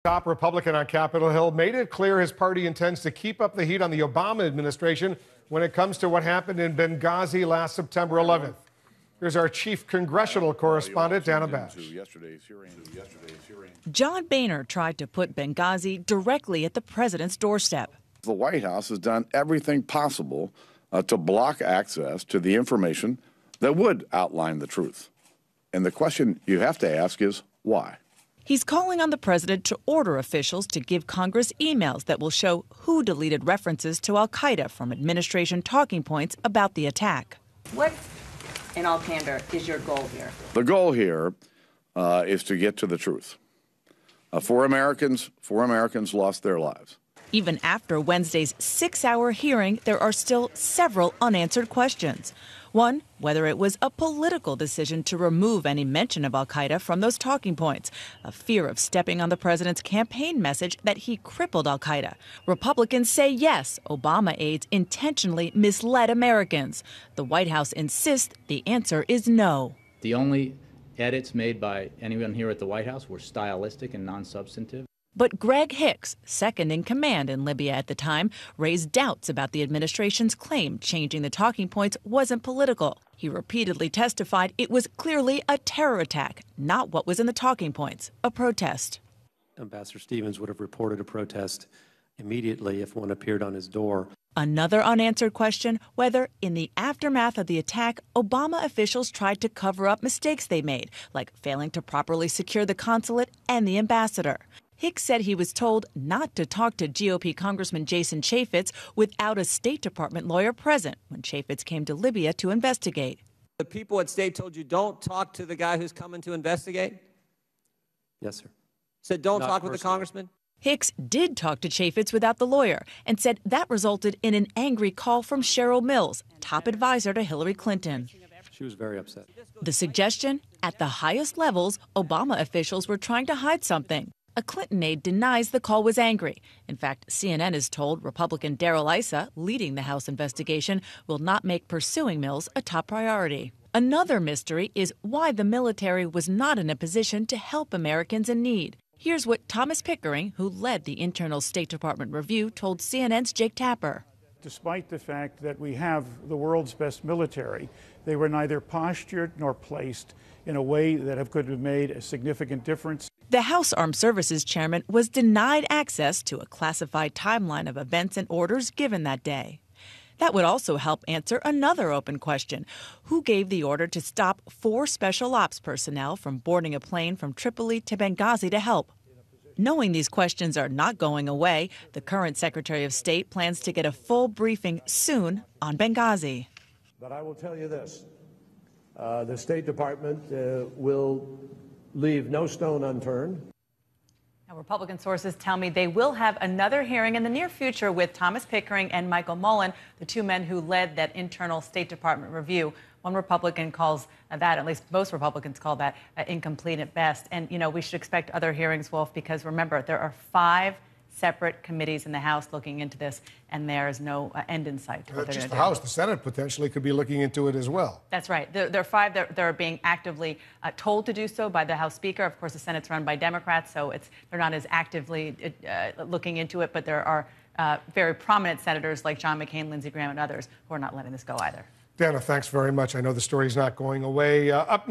Top Republican on Capitol Hill made it clear his party intends to keep up the heat on the Obama administration when it comes to what happened in Benghazi last September 11th. Here's our chief congressional correspondent, Dana Bash. John Boehner tried to put Benghazi directly at the president's doorstep. The White House has done everything possible to block access to the information that would outline the truth. And the question you have to ask is, why? He's calling on the president to order officials to give Congress emails that will show who deleted references to al-Qaeda from administration talking points about the attack. What, in all candor, is your goal here? The goal here is to get to the truth. Four Americans lost their lives. Even after Wednesday's 6-hour hearing, there are still several unanswered questions. One, whether it was a political decision to remove any mention of al-Qaeda from those talking points, a fear of stepping on the president's campaign message that he crippled al-Qaeda. Republicans say yes, Obama aides intentionally misled Americans. The White House insists the answer is no. The only edits made by anyone here at the White House were stylistic and non-substantive. But Greg Hicks, second in command in Libya at the time, raised doubts about the administration's claim changing the talking points wasn't political. He repeatedly testified it was clearly a terror attack, not what was in the talking points, a protest. Ambassador Stevens would have reported a protest immediately if one appeared on his door. Another unanswered question, whether in the aftermath of the attack, Obama officials tried to cover up mistakes they made, like failing to properly secure the consulate and the ambassador. Hicks said he was told not to talk to GOP Congressman Jason Chaffetz without a State Department lawyer present when Chaffetz came to Libya to investigate. The people at State told you don't talk to the guy who's coming to investigate? Yes, sir. Said don't talk with the congressman? Hicks did talk to Chaffetz without the lawyer and said that resulted in an angry call from Cheryl Mills, top advisor to Hillary Clinton. She was very upset. The suggestion, at the highest levels, Obama officials were trying to hide something. A Clinton aide denies the call was angry. In fact, CNN is told Republican Darrell Issa, leading the House investigation, will not make pursuing Mills a top priority. Another mystery is why the military was not in a position to help Americans in need. Here's what Thomas Pickering, who led the internal State Department review, told CNN's Jake Tapper. Despite the fact that we have the world's best military, they were neither postured nor placed in a way that could have made a significant difference. The House Armed Services chairman was denied access to a classified timeline of events and orders given that day. That would also help answer another open question. Who gave the order to stop 4 special ops personnel from boarding a plane from Tripoli to Benghazi to help? Knowing these questions are not going away, the current Secretary of State plans to get a full briefing soon on Benghazi. But I will tell you this. The State Department will leave no stone unturned. Now, Republican sources tell me they will have another hearing in the near future with Thomas Pickering and Michael Mullen, the 2 men who led that internal State Department review. One Republican calls that, at least most Republicans call that, incomplete at best. And, you know, we should expect other hearings, Wolf, because remember, there are 5 separate committees in the House looking into this, and there is no end in sight to what they're going to do. Just the House, the Senate potentially could be looking into it as well. That's right. There are 5 that are being actively told to do so by the House Speaker. Of course, the Senate's run by Democrats, so they're not as actively looking into it, but there are very prominent senators like John McCain, Lindsey Graham, and others who are not letting this go either. Dana, thanks very much. I know the story's not going away. Up